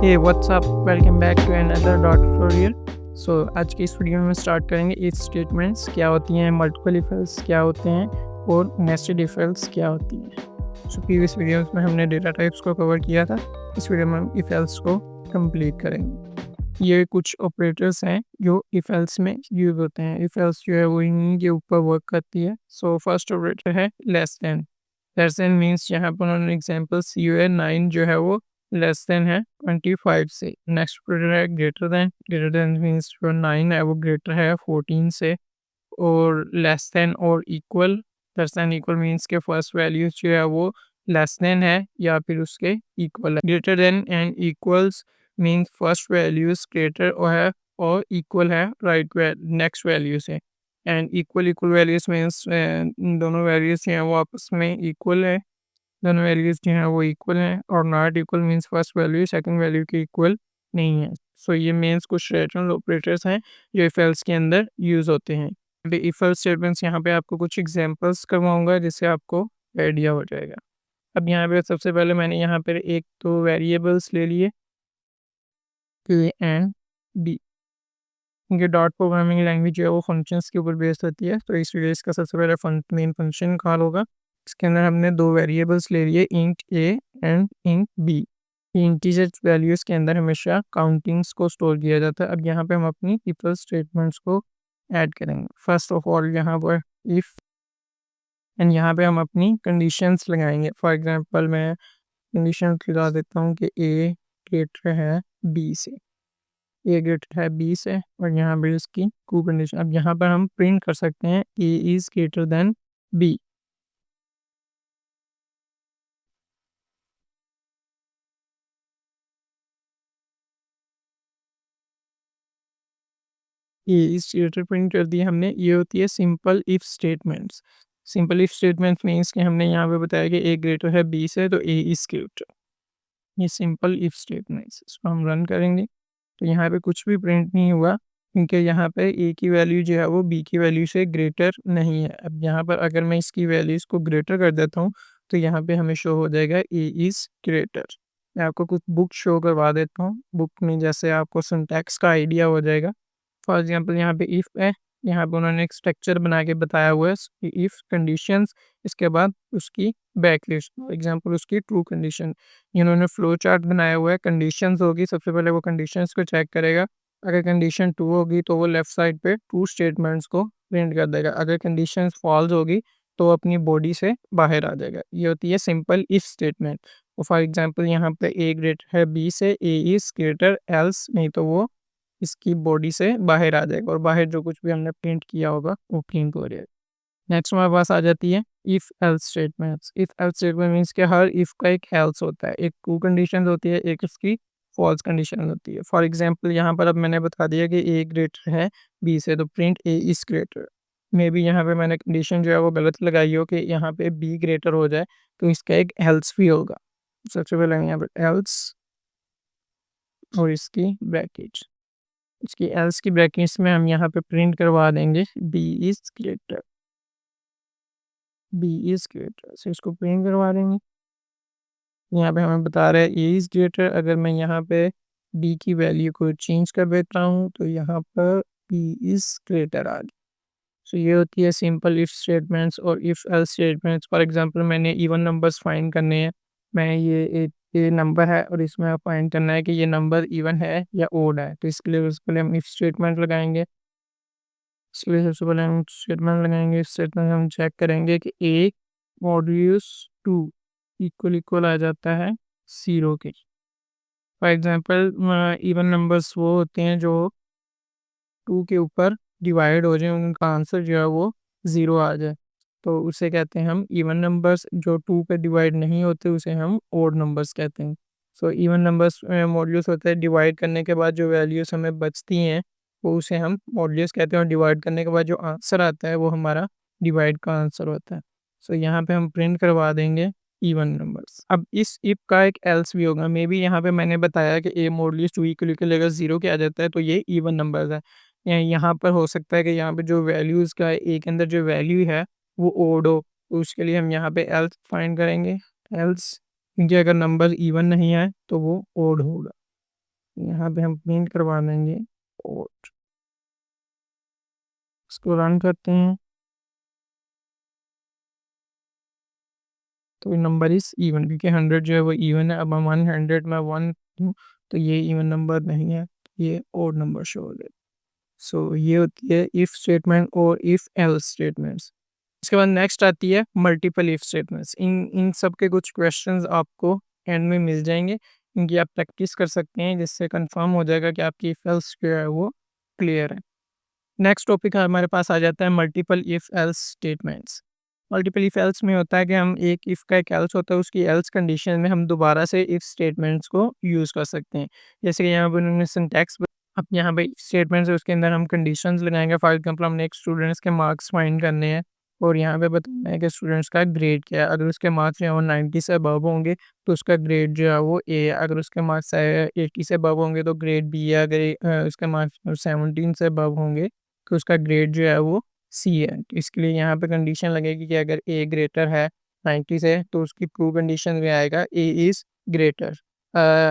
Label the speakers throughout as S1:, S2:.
S1: Hey WhatsApp welcome back to another dot tutorial. So आज की इस वीडियो में स्टार्ट करेंगे इफ स्टेटमेंट्स क्या होती हैं, मल्टीपल इफ एल्स क्या होते हैं और नेस्टेड इफ एल्स क्या होती हैं। सो प्रीवियस वीडियोस में हमने डेटा टाइप्स को कवर किया था। इस वीडियो में हम इफ एल्स को कंप्लीट करेंगे। ये कुछ ऑपरेटर्स हैं जो इफ एल्स में यूज होते हैं। इफ एल्स जो है वो इन्हीं के ऊपर वर्क करती है। सो फर्स्ट ऑपरेटर है less than. Less than means यहाँ पर उन्होंने एग्जाम्पल्स दिए है 9 जो है वो लेस देन है 25 से। नेक्स्ट ऑपरेटर है ग्रेटर देन मीन्स जो 9 है वो ग्रेटर है 14 से। और लेस देन और equal. Less than equal means के फर्स्ट वैल्यूज जो है वो लेस देन है या फिर उसके इक्वल है। Greater than and equals means first values greater और है और इक्वल है राइट नेक्स्ट वैल्यू से। एंड इक्वल वैल्यूज मीन्स दोनों वैल्यूज जो हैं वो आपस में इक्वल है। दोनों वैल्यूज जो हैं वो इक्वल हैं। और not equal means first value second value के इक्वल नहीं है। सो ये मीन्स कुछ रिलेशनल ऑपरेटर्स हैं जो इफ एल्स के अंदर यूज होते हैं। इफ एल्स स्टेटमेंट्स यहाँ पे आपको कुछ एग्जांपल्स करवाऊंगा जिससे आपको आइडिया हो जाएगा। अब यहाँ पे सबसे पहले मैंने यहाँ पर एक तो वेरिएबल्स ले लिए ए एंड बी। क्योंकि डॉट प्रोग्रामिंग लैंग्वेज जो है वो फंक्शंस के ऊपर बेस्ड होती है, तो इसलिए इसका सबसे पहले मेन फंक्शन कॉल होगा। इसके अंदर हमने दो वेरिएबल्स ले लिए int A and int B. Integer values के अंदर हमेशा काउंटिंग्स को स्टोर किया जाता है। अब यहाँ पे हम अपनी इफ स्टेटमेंट्स को ऐड करेंगे। फर्स्ट ऑफ ऑल यहाँ पर इफ एंड यहाँ पे हम अपनी कंडीशंस लगाएंगे। फॉर एग्जांपल मैं कंडीशन लगा देता हूँ कि ए ग्रेटर है बी से। ए ग्रेटर है बी से और यहाँ पर इसकी टू कंडीशन। अब यहाँ पर हम प्रिंट कर सकते हैं A is greater than B. A is greater print कर दिया हमने। ये होती है simple if statements. Simple if statements means कि हमने यहाँ पे बताया कि ए ग्रेटर है बी से तो ए इज ग्रेटर। ये सिंपल इफ स्टेटमेंट्स। इसको हम रन करेंगे तो यहाँ पे कुछ भी प्रिंट नहीं हुआ क्योंकि यहाँ पे ए की वैल्यू जो है वो बी की वैल्यू से ग्रेटर नहीं है। अब यहाँ पर अगर मैं इसकी वैल्यूज़ को ग्रेटर कर देता हूँ तो यहाँ पे हमें शो हो जाएगा ए इज़ ग्रेटर। मैं आपको कुछ बुक शो करवा देता हूँ। बुक में जैसे आपको सिंटैक्स का आइडिया हो जाएगा। फॉर एग्जांपल यहाँ पे इफ़ है, यहाँ पे उन्होंने एक स्ट्रक्चर बना के बताया हुआ है कि इफ़ कंडीशंस, इसके बाद उसकी बैकलिस्ट, फॉर एग्जांपल उसकी ट्रू कंडीशन। इन्होंने फ्लो चार्ट बनाया हुआ है। कंडीशंस होगी, सबसे पहले वो कंडीशंस को चेक करेगा। अगर कंडीशन ट्रू होगी तो वो लेफ्ट साइड पे ट्रू स्टेटमेंट्स को प्रिंट कर देगा। अगर कंडीशंस फॉल्स होगी तो अपनी बॉडी से बाहर आ जाएगा। ये होती है simple if statement. For example यहाँ पे ए ग्रेटर है बी से, ए इज ग्रेटर एल्स, नहीं तो वो इसकी बॉडी से बाहर आ जाएगा और बाहर जो कुछ भी हमने प्रिंट किया होगा वो प्रिंट हो जाएगा। नेक्स्ट हमारे पास आ जाती है if else statements. If else statement means कि हर इफ का एक एल्स होता है। एक ट्रू कंडीशन होती है, एक इसकी फॉल्स कंडीशन होती है। फॉर एग्जांपल यहाँ पर अब मैंने बता दिया कि ए ग्रेटर है बी से तो print A is greater. May be यहाँ पे मैंने कंडीशन जो है वो गलत लगाई हो कि यहाँ पे बी ग्रेटर हो जाए तो इसका एक एल्स भी होगा। सबसे पहले यहाँ पर एल्स और इसकी ब्रैकेट। इसकी एल्स की ब्रैकेट्स में हम यहाँ पे प्रिंट करवा देंगे B is greater. B is greater से इसको प्रिंट करवा देंगे। यहाँ पे हमें बता रहा है ए इज ग्रेटर। अगर मैं यहाँ पे बी की वैल्यू को चेंज कर देता हूँ तो यहाँ पर बी इज ग्रेटर आ गई। सो ये होती है सिंपल इफ स्टेटमेंट्स और if else statements. For example मैंने इवन नंबर्स फाइंड करने हैं। मैं ये नंबर है और इसमें फाइंड करना है कि ये नंबर इवन है या ओड है, तो इसके लिए उसके लिए हम इफ स्टेटमेंट लगाएंगे। इसलिए सबसे पहले हम स्टेटमेंट लगाएंगे। इस स्टेटमेंट में हम चेक करेंगे कि ए मॉड्यूलस टू इक्वल इक्वल आ जाता है 0 के। फॉर एग्जांपल इवन नंबर्स वो होते हैं जो 2 के ऊपर डिवाइड हो जाए, उनका आंसर जो है वो 0 आ जाए, तो उसे कहते हैं हम इवन नंबर्स। जो 2 पे डिवाइड नहीं होते उसे हम ओड नंबर्स कहते हैं। सो इवन नंबर्स मॉड्यूल्स होते हैं। डिवाइड करने के बाद जो वैल्यूज हमें बचती हैं वो उसे हम मॉड्यूल्स कहते हैं और डिवाइड करने के बाद जो आंसर आता है वो हमारा डिवाइड का आंसर होता है। सो यहाँ पे हम प्रिंट करवा देंगे इवन नंबर्स। अब इस इफ का एक एल्स भी होगा। मे बी यहाँ पे मैंने बताया कि ए मॉड्यूल्स 2 इक्वल इक्वल अगर 0 के आ जाता है तो ये इवन नंबर्स है। या यहाँ पर हो सकता है कि यहाँ पे जो वैल्यूज़ का ए के अंदर जो वैल्यू है वो ओड हो, तो उसके लिए हम यहाँ पे एल्स फाइंड करेंगे। एल्स, क्योंकि अगर नंबर इवन नहीं है तो वो ओड होगा। यहाँ पे हम प्रिंट करवा देंगे और इसको रन करते हैं तो नंबर इज़ इवन, क्योंकि 100 जो है वो इवन है। अब हम 100 में 1 दूँ तो ये इवन नंबर नहीं है, ये ओड नंबर शो हो जाएगा। सो ये होती है इफ़ स्टेटमेंट और इफ़ एल्स स्टेटमेंट्स। इसके बाद नेक्स्ट आती है मल्टीपल इफ स्टेटमेंट्स। इन इन सब के कुछ क्वेश्चंस आपको एंड में मिल जाएंगे, इनकी आप प्रैक्टिस कर सकते हैं, जिससे कंफर्म हो जाएगा कि आपकी इफ एल्स जो है वो क्लियर है। नेक्स्ट टॉपिक हमारे पास आ जाता है multiple if else statements. Multiple if else में होता है कि हम एक इफ का एक एल्स होता है, उसकी एल्स कंडीशन में हम दोबारा से इफ स्टेटमेंट्स को यूज़ कर सकते हैं। जैसे कि यहाँ पर उन्होंने सिंटैक्स, अब यहाँ पे स्टेटमेंट्स है उसके अंदर हम कंडीशंस लगाएंगे। फॉर एग्जांपल हमने एक स्टूडेंट्स के मार्क्स फाइंड करने हैं और यहाँ पे बताना है कि स्टूडेंट्स का ग्रेड क्या है। अगर उसके मार्क्स जो है वो 90 से अबव होंगे तो उसका ग्रेड जो है वो ए है। अगर उसके मार्क्स 80 से अबव होंगे तो ग्रेड बी है। अगर उसके मार्क्स 17 से अबव होंगे तो उसका ग्रेड जो है वो सी है। तो इसके लिए यहाँ पे कंडीशन लगेगी कि अगर ए ग्रेटर है 90 से तो उसकी ट्रू कंडीशन में आएगा ए इज़ ग्रेटर।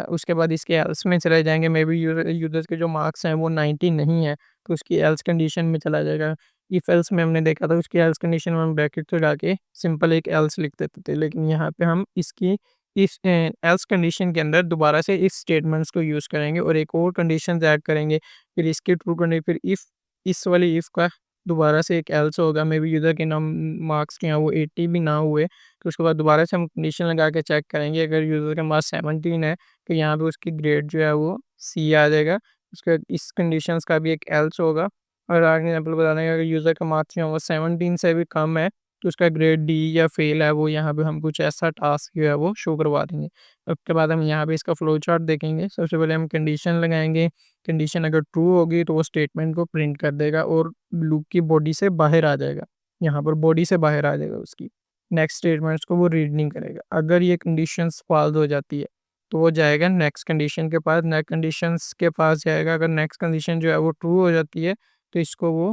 S1: उसके बाद इसके एल्स में चले जाएँगे, मे बी यूज़र्स के जो मार्क्स हैं वो 90 नहीं है, तो उसकी एल्स कंडीशन में चला जाएगा। इफ एल्स में हमने देखा था उसकी एल्स कंडीशन में हम ब्रैकेट लगा के सिंपल एक एल्स लिख देते थे, लेकिन यहाँ पे हम इसकी इस एल्स कंडीशन के अंदर दोबारा से इफ स्टेटमेंट्स को यूज़ करेंगे और एक और कंडीशंस ऐड करेंगे। फिर इसकी ट्रू कंडी फिर इफ इस वाली इफ का दोबारा से एक एल्स होगा, मे बी यूज़र के नाम मार्क्स जो हैं वो 80 भी ना हुए, तो उसके बाद दोबारा से हम कंडीशन लगा के चेक करेंगे। अगर यूज़र के पास 17 है तो यहाँ पे उसकी ग्रेड जो है वो सी आ जाएगा। उसके बाद इस कंडीशंस का भी एक एल्स होगा और आगे एग्जांपल बताना है, अगर यूज़र का मार्क्स जो है वो 17 से भी कम है तो उसका ग्रेड डी या फेल है, वो यहाँ पे हम कुछ ऐसा टास्क जो है वो शो करवा देंगे। उसके बाद हम यहाँ पे इसका फ्लो चार्ट देखेंगे। सबसे पहले हम कंडीशन लगाएंगे, कंडीशन अगर ट्रू होगी तो वो स्टेटमेंट को प्रिंट कर देगा और लूप की बॉडी से बाहर आ जाएगा। यहाँ पर बॉडी से बाहर आ जाएगा उसकी, नेक्स्ट स्टेटमेंट्स को वो रीड नहीं करेगा। अगर ये कंडीशंस फॉल्स हो जाती है तो वो जाएगा नेक्स्ट कंडीशन के पास, नेक्स्ट कंडीशंस के पास जाएगा। अगर नेक्स्ट कंडीशन जो है वो ट्रू हो जाती है तो इसको वो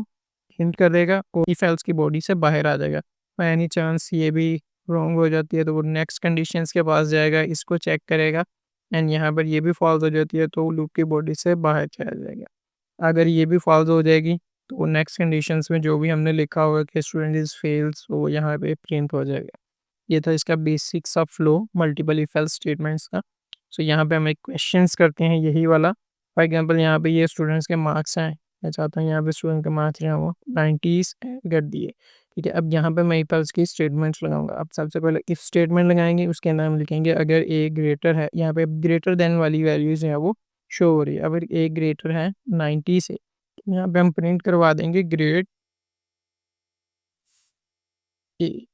S1: हिंट कर देगा और इफ एल्स की बॉडी से बाहर आ जाएगा। बाय एनी चांस ये भी रॉन्ग हो जाती है तो वो नेक्स्ट कंडीशंस के पास जाएगा, इसको चेक करेगा एंड यहाँ पर ये भी फॉल्स हो जाती है तो वो लूप की बॉडी से बाहर चला जाएगा। अगर ये भी फॉल्स हो जाएगी तो नेक्स्ट कंडीशंस में जो भी हमने लिखा होगा कि स्टूडेंट इज़ फेल्स, वो यहाँ पे प्रिंट हो जाएगा। ये था इसका बेसिक सा flow multiple if else statements का। सो यहाँ पे हम एक क्वेश्चंस करते हैं यही वाला। फॉर एग्जांपल यहाँ पे ये स्टूडेंट्स के मार्क्स हैं, मैं चाहता हूँ यहाँ पे स्टूडेंट के मार्क्स जो हैं वो 90 कर दिए। ठीक है, अब यहाँ पे मैं इफ एल्स की स्टेटमेंट्स लगाऊंगा। अब सबसे पहले इफ स्टेटमेंट लगाएंगे, उसके अंदर हम लिखेंगे अगर ए ग्रेटर है, यहाँ पे ग्रेटर देन वाली वैल्यूज है वो शो हो रही है। अगर ए ग्रेटर है 90 से, यहाँ पे हम प्रिंट करवा देंगे ग्रेड ए,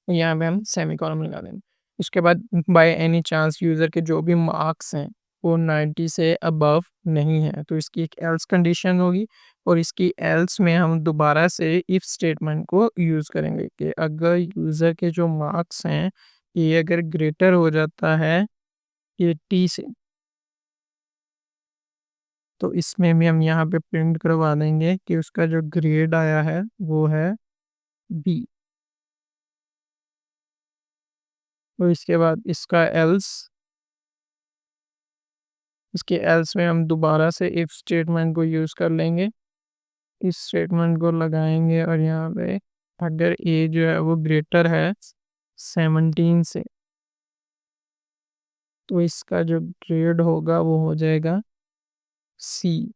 S1: यहाँ पे हम सेमीकोलन लगा देंगे। उसके बाद बाय एनी चांस यूज़र के जो भी मार्क्स हैं वो 90 से अबव नहीं है तो इसकी एक एल्स कंडीशन होगी और इसकी एल्स में हम दोबारा से इफ स्टेटमेंट को यूज़ करेंगे कि अगर यूज़र के जो मार्क्स हैं ये अगर ग्रेटर हो जाता है 80 से, तो इसमें भी हम यहाँ पे प्रिंट करवा देंगे कि उसका जो ग्रेड आया है वो है बी। और इसके बाद इसका एल्स, इसके एल्स में हम दोबारा से इफ स्टेटमेंट को यूज़ कर लेंगे। इस स्टेटमेंट को लगाएंगे और यहाँ पे अगर ए जो है वो ग्रेटर है 17 से तो इसका जो ग्रेड होगा वो हो जाएगा सी।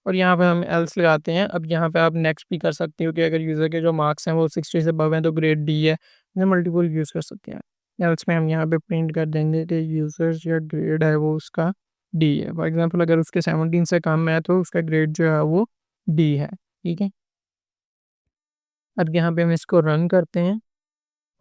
S1: और यहाँ पे हम एल्स लगाते हैं। अब यहाँ पे आप नेक्स्ट भी कर सकते हो कि अगर यूज़र के जो मार्क्स हैं वो 60 से अबव हैं तो ग्रेड डी है, ये मल्टीपल यूज़ कर सकते हैं। एल्स में हम यहाँ पे प्रिंट कर देंगे कि यूज़र जो ग्रेड है वो उसका डी है। फॉर एग्जांपल अगर उसके 17 से कम है तो उसका ग्रेड जो है वो डी है। ठीक है, अब यहाँ पे हम इसको रन करते हैं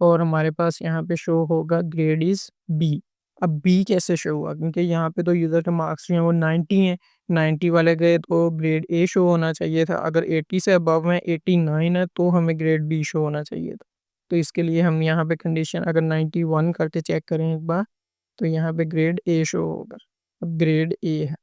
S1: और हमारे पास यहाँ पे शो होगा ग्रेड इज़ बी। अब बी कैसे शो हुआ, क्योंकि यहाँ पे तो यूज़र के मार्क्स जो हैं वो 90 हैं, 90 वाले गए तो ग्रेड ए शो होना चाहिए था। अगर 80 से अबव में 89 है तो हमें ग्रेड बी शो होना चाहिए था। तो इसके लिए हम यहाँ पे कंडीशन अगर 91 करके चेक करें एक बार तो यहाँ पे ग्रेड ए शो होगा। अब ग्रेड ए है,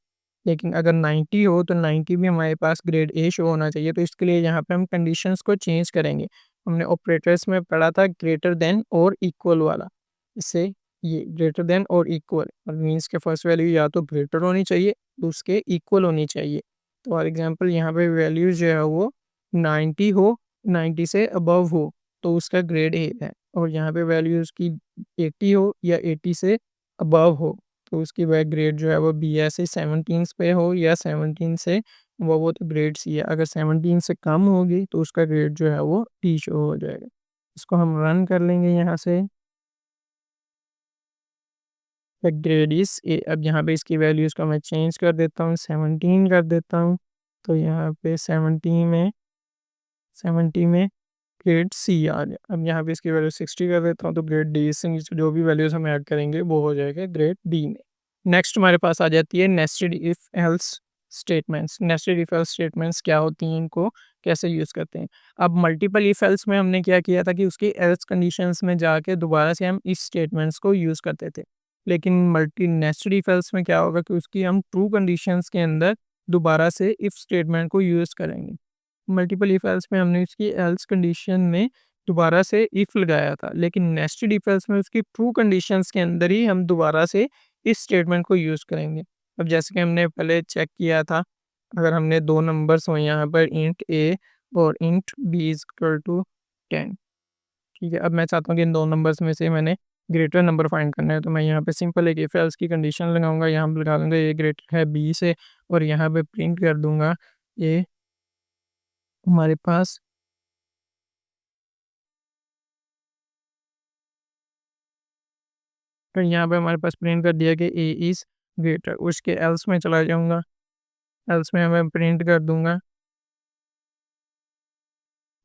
S1: लेकिन अगर 90 हो तो 90 भी हमारे पास ग्रेड ए शो होना चाहिए। तो इसके लिए यहाँ पे हम कंडीशंस को चेंज करेंगे। हमने ऑपरेटर्स में पढ़ा था ग्रेटर देन और इक्वल वाला, इससे ये ग्रेटर देन और इक्वल और मीन्स के फर्स्ट वैल्यू या तो ग्रेटर होनी चाहिए तो उसके इक्वल होनी चाहिए। तो फॉर एग्जांपल यहाँ पे वैल्यू जो है वो 90 हो, 90 से अबव हो तो उसका ग्रेड ए है, और यहाँ पे वैल्यू उसकी 80 हो या 80 से अबव हो तो उसकी वह ग्रेड जो है वो बी है। ऐसे 17 पे हो या 17 से वो तो ग्रेड सी है। अगर 17 से कम होगी तो उसका ग्रेड जो है वो डी शो हो जाएगा। इसको हम रन कर लेंगे यहाँ से। Grade is a. अब यहाँ पे इसकी वैल्यूज़ को मैं चेंज कर देता हूँ, 17 कर देता हूँ। तो यहाँ पे 70 में ग्रेड सी आ गया। अब यहाँ पे इसकी वैल्यू 60 कर देता हूँ तो ग्रेड डी से नीचे जो भी वैल्यूज़ हम ऐड करेंगे वो हो जाएगा ग्रेड डी में। नेक्स्ट हमारे पास आ जाती है nested if else statements. Nested if else statements क्या होती हैं, इनको कैसे यूज़ करते हैं। अब मल्टीपल इफ एल्स में हमने क्या किया था कि उसकी एल्स कंडीशंस में जाके दोबारा से हम इस स्टेटमेंट्स को यूज़ करते थे। लेकिन मल्टी नेस्टेड इफ एल्स में क्या होगा कि उसकी हम ट्रू कंडीशंस के अंदर दोबारा से इफ स्टेटमेंट को यूज़ करेंगे। मल्टीपल इफ एल्स में हमने उसकी एल्स कंडीशन में दोबारा से इफ लगाया था, लेकिन नेस्टेड इफ एल्स में उसकी ट्रू कंडीशंस के अंदर ही हम दोबारा से इस स्टेटमेंट को यूज़ करेंगे। अब जैसे कि हमने पहले चेक किया था, अगर हमने दो नंबर्स हो यहाँ पर इंट ए और int B is equal to 10, ठीक है। अब मैं चाहता हूँ कि इन दो नंबर्स में से मैंने ग्रेटर नंबर फाइंड करना है, तो मैं यहाँ पे सिंपल एक इफ एल्स की कंडीशन लगाऊंगा। यहाँ पर लगा दूंगा ए ग्रेटर है बी से, और यहाँ पे प्रिंट कर दूंगा ए हमारे पास फिर यहाँ पे हमारे पास प्रिंट कर दिया कि ए इज़ ग्रेटर। उसके एल्स में चला जाऊँगा, एल्स में मैं प्रिंट कर दूँगा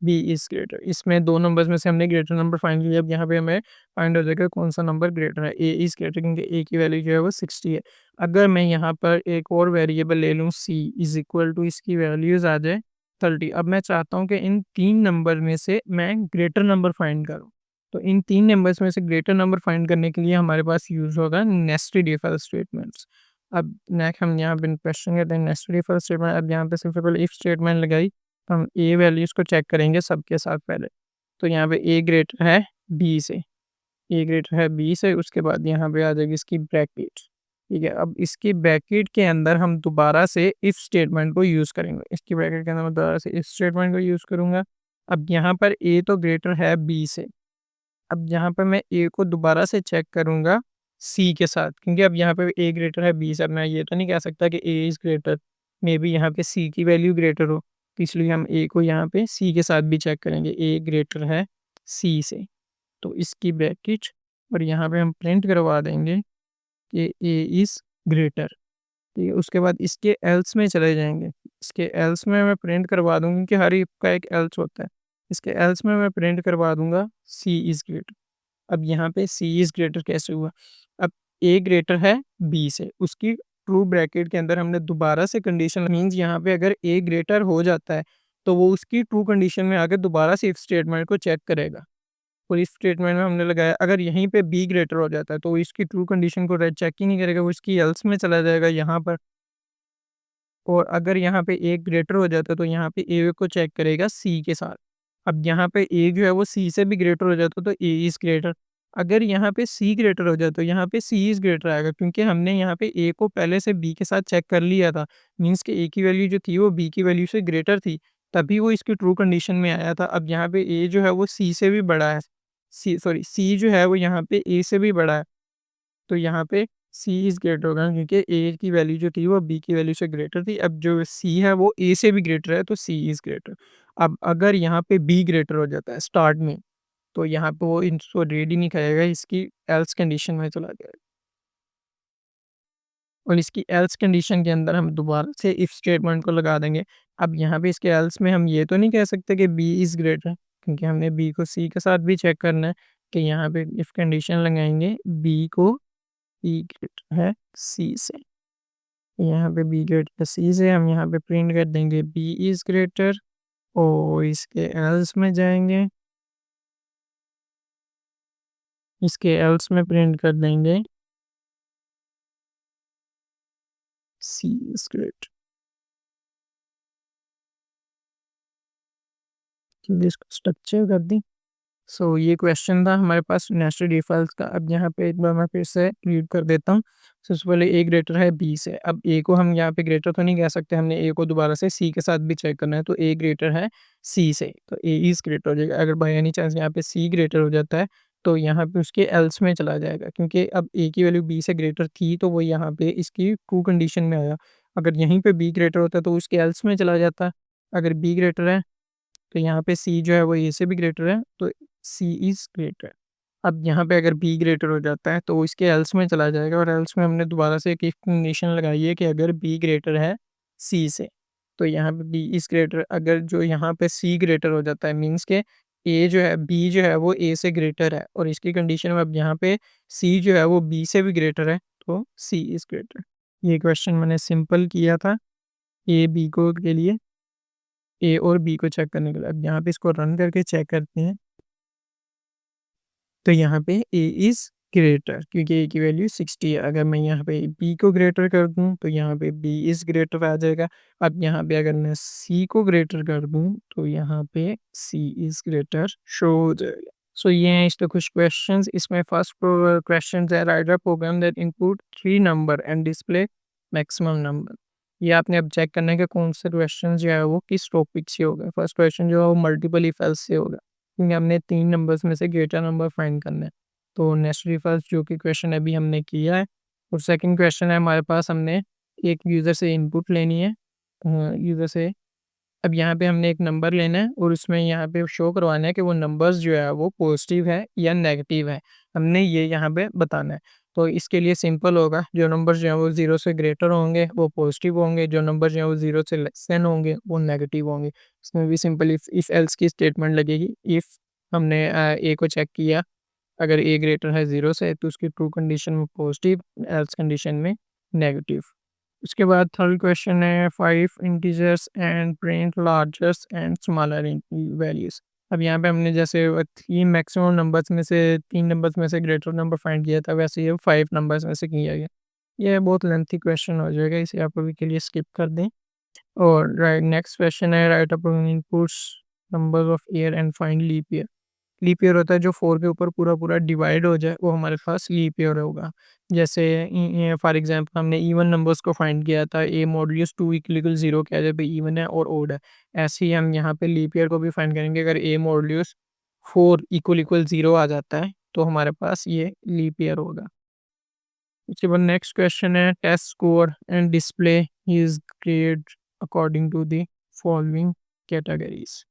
S1: बी इज़ ग्रेटर। इसमें दो नंबर्स में से हमने ग्रेटर नंबर फाइंड किया। अब यहाँ पे हमें फाइंड हो जाएगा कौन सा नंबर ग्रेटर है। ए इज़ ग्रेटर क्योंकि ए की वैल्यू जो है वो 60 है। अगर मैं यहाँ पर एक और वेरिएबल ले लूँ सी इज़ इक्वल टू इसकी वैल्यूज़ आ जाए 30। अब मैं चाहता हूँ कि इन तीन नंबर में से मैं ग्रेटर नंबर फाइंड करूँ। तो इन तीन नंबर्स में से ग्रेटर नंबर फाइंड करने के लिए हमारे पास यूज़ होगा नेस्टेड इफ एल्स स्टेटमेंट्स। अब नेक्स्ट हम यहाँ पे क्वेश्चन कहते हैं नेस्टेड इफ एल्स स्टेटमेंट। अब यहाँ पे सिंपल पहले इफ स्टेटमेंट लगाई, हम ए वैल्यूज़ को चेक करेंगे सबके साथ पहले। तो यहाँ पे ए ग्रेटर है बी से, ए ग्रेटर है बी से, उसके बाद यहाँ पे आ जाएगी इसकी ब्रैकेट, ठीक है। अब इसकी ब्रैकेट के अंदर हम दोबारा से इफ स्टेटमेंट को यूज़ करेंगे। इसकी ब्रैकेट के अंदर मैं दोबारा से इफ स्टेटमेंट को यूज़ करूँगा। अब यहाँ पर ए तो ग्रेटर है बी से। अब यहाँ पे मैं ए को दोबारा से चेक करूँगा सी के साथ, क्योंकि अब यहाँ पे ए ग्रेटर है बी से। अब मैं ये तो नहीं कह सकता कि A is greater, may be यहाँ पे सी की वैल्यू ग्रेटर हो, तो इसलिए हम ए को यहाँ पे सी के साथ भी चेक करेंगे। ए ग्रेटर है सी से, तो इसकी ब्रैकेट और यहाँ पे हम प्रिंट करवा देंगे कि ए इज़ ग्रेटर, ठीक है। उसके बाद इसके एल्स में चले जाएंगे। इसके एल्स में मैं प्रिंट करवा दूंगी कि हर एक का एक एल्स होता है। इसके एल्स में मैं प्रिंट करवा दूंगा सी इज़ ग्रेटर। अब यहाँ पे सी इज़ ग्रेटर कैसे हुआ? अब ए ग्रेटर है बी से, उसकी ट्रू ब्रैकेट के अंदर हमने दोबारा से कंडीशन मीन्स यहाँ पे अगर ए ग्रेटर हो जाता है तो वो उसकी ट्रू कंडीशन में आकर दोबारा से इफ स्टेटमेंट को चेक करेगा। और इस स्टेटमेंट में हमने लगाया अगर यहीं पे बी ग्रेटर हो जाता है तो वो इसकी ट्रू कंडीशन को चेक ही नहीं करेगा, वो इसकी एल्स में चला जाएगा यहाँ पर। और अगर यहाँ पे ए ग्रेटर हो जाता है तो यहाँ पे ए को चेक करेगा सी के साथ। अब यहाँ पे ए जो है वो सी से भी ग्रेटर हो जाता है तो ए इज़ ग्रेटर। अगर यहाँ पे सी ग्रेटर हो जाए तो यहाँ पे सी इज़ ग्रेटर आएगा, क्योंकि हमने यहाँ पे ए को पहले से बी के साथ चेक कर लिया था। मीन्स कि ए की वैल्यू जो थी वो बी की वैल्यू से ग्रेटर थी, तभी वो इसकी ट्रू कंडीशन में आया था। अब यहाँ पे ए जो है वो सी से भी बड़ा है, सी जो है वो यहाँ पे ए से भी बड़ा है, तो यहाँ पे सी इज़ ग्रेटर होगा, क्योंकि ए की वैल्यू जो थी वो बी की वैल्यू से ग्रेटर थी। अब जो सी है वो ए से भी ग्रेटर है, तो सी इज़ ग्रेटर। अब अगर यहाँ पे बी ग्रेटर हो जाता है स्टार्ट में, तो यहाँ पे वो इसको रेड ही नहीं करेगा, इसकी एल्स कंडीशन में चला जाएगा। और इसकी एल्स कंडीशन के अंदर हम दोबारा से इफ स्टेटमेंट को लगा देंगे। अब यहाँ पे इसके एल्स में हम ये तो नहीं कह सकते कि बी इज़ ग्रेटर, क्योंकि हमने बी को सी के साथ भी चेक करना है। कि यहाँ पे इफ कंडीशन लगाएंगे बी को बी ग्रेटर है सी से, यहाँ पे बी ग्रेटर सी से हम यहाँ पे प्रिंट कर देंगे बी इज़ ग्रेटर, और इसके एल्स में जाएंगे, इसके एल्स में प्रिंट कर देंगे सी इज़ ग्रेटर। इसको स्ट्रक्चर कर दी। सो ये क्वेश्चन था हमारे पास नेस्टेड इफ एल्स का। अब यहाँ पे एक बार मैं फिर से रीड कर देता हूँ। सबसे पहले ए ग्रेटर है बी से। अब ए को हम यहाँ पे ग्रेटर तो नहीं कह सकते, हमने ए को दोबारा से सी के साथ भी चेक करना है, तो ए ग्रेटर है सी से, तो ए इज़ ग्रेटर हो जाएगा। अगर बाय एनी चांस यहाँ पे सी ग्रेटर हो जाता है तो यहाँ पे उसके एल्स में चला जाएगा, क्योंकि अब ए की वैल्यू बी से ग्रेटर थी तो वो यहाँ पे इसकी ट्रू कंडीशन में आया। अगर यहीं पे बी ग्रेटर होता तो उसके एल्स में चला जाता। अगर बी ग्रेटर है तो यहाँ पे सी जो है वो ए से भी ग्रेटर है, तो सी इज़ ग्रेटर। अब यहाँ पे अगर बी ग्रेटर हो जाता है तो वो इसके एल्स में चला जाएगा, और एल्स में हमने दोबारा से एक इफ कंडीशन लगाई है कि अगर बी ग्रेटर है सी से, तो यहाँ पे बी इज़ ग्रेटर। अगर जो यहाँ पे सी ग्रेटर हो जाता है मीन्स के ए जो है बी जो है वो ए से ग्रेटर है, और इसकी कंडीशन में अब यहाँ पे सी जो है वो बी से भी ग्रेटर है, तो सी इज़ ग्रेटर। ये क्वेश्चन मैंने सिंपल किया था ए बी को के लिए, ए और बी को चेक करने के लिए। अब यहाँ पे इसको रन करके चेक करते हैं, तो यहाँ पे ए इज़ ग्रेटर, क्योंकि ए की वैल्यू 60 है। अगर मैं यहाँ पे बी को ग्रेटर कर दूँ तो यहाँ पे बी इज़ ग्रेटर आ जाएगा। अब यहाँ पे अगर मैं सी को ग्रेटर कर दूँ तो यहाँ पे सी इज़ ग्रेटर शो हो जाएगा। सो ये हैं इसके कुछ क्वेश्चंस। इसमें फर्स्ट क्वेश्चन है write a program that input 3 number and display maximum number. ये आपने अब चेक करना है कि कौन से क्वेश्चन जो है वो किस टॉपिक से होगा। फर्स्ट क्वेश्चन जो है वो मल्टीपल इफ एल्स से होगा, क्योंकि हमने 3 नंबर्स में से ग्रेटर नंबर फाइंड करना है। तो नेस्टेड फर्स्ट जो कि क्वेश्चन अभी हमने किया है, और सेकंड क्वेश्चन है हमारे पास, हमने एक यूज़र से इनपुट लेनी है यूज़र से। अब यहाँ पे हमने एक नंबर लेना है और उसमें यहाँ पे शो करवाना है कि वो नंबर्स जो है वो पॉजिटिव है या नेगेटिव है, हमने ये यहाँ पे बताना है। तो इसके लिए सिंपल होगा, जो नंबर्स जो हैं वो 0 से ग्रेटर होंगे वो पॉजिटिव होंगे, जो नंबर जो हैं वो 0 से लेस देन होंगे वो नेगेटिव होंगे। इसमें भी सिंपल इफ एल्स की स्टेटमेंट लगेगी। इफ़ हमने ए को चेक किया, अगर ए ग्रेटर है 0 से तो उसकी ट्रू कंडीशन में पॉजिटिव, एल्स कंडीशन में नेगेटिव। उसके बाद थर्ड क्वेश्चन है 5 integers and print largest and smaller values. अब यहाँ पे हमने जैसे 3 मैक्सिमम नंबर्स में से 3 नंबर्स में से ग्रेटर नंबर फाइंड किया था, वैसे ये 5 नंबर्स में से किया गया। ये बहुत लेंथी क्वेश्चन हो जाएगा, इसे आप अभी के लिए स्किप कर दें। और राइट नेक्स्ट क्वेश्चन है write up inputs number of year and find leap year. Leap year होता है जो 4 के ऊपर पूरा-पूरा डिवाइड हो जाए, वो हमारे पास लीप ईयर होगा। जैसे फॉर एग्ज़ाम्पल हमने इवन नंबर्स को फाइंड किया था, ए मॉडुलस 2 इक्वल 0 किया जब इवन है और ओड है। ऐसे ही हम यहाँ पे लीप ईयर को भी फाइंड करेंगे। अगर ए मॉडुलस 4 इक्वल 0 आ जाता है तो हमारे पास ये लीप ईयर होगा। उसके बाद नेक्स्ट क्वेश्चन है test score and display his grade according to the following categories.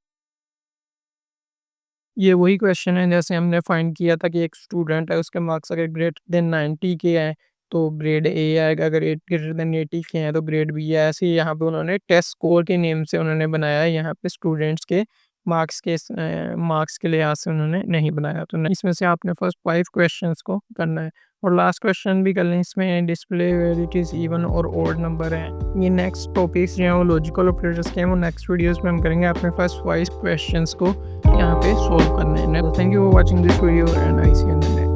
S1: ये वही क्वेश्चन है जैसे हमने फाइंड किया था कि एक स्टूडेंट है, उसके मार्क्स अगर ग्रेटर देन 90 के हैं तो ग्रेड ए आएगा, अगर ग्रेटर देन 80 के हैं तो ग्रेड बी है। ऐसे ही यहाँ पे उन्होंने टेस्ट स्कोर के नेम से उन्होंने बनाया है, यहाँ पे स्टूडेंट्स के मार्क्स के लिहाज से उन्होंने नहीं बनाया। तो इसमें से आपने फर्स्ट 5 क्वेश्चंस को करना है, और लास्ट क्वेश्चन भी कर लें। इसमें display where it is even और ओड नंबर है। ये नेक्स्ट टॉपिक्स जो हैं वो लॉजिकल ऑपरेटर्स के हैं, वो नेक्स्ट वीडियोस में हम करेंगे। आपने फर्स्ट 5 क्वेश्चंस को यहाँ पे सोल्व करना है। Thank you for watching this video and I see you in the next.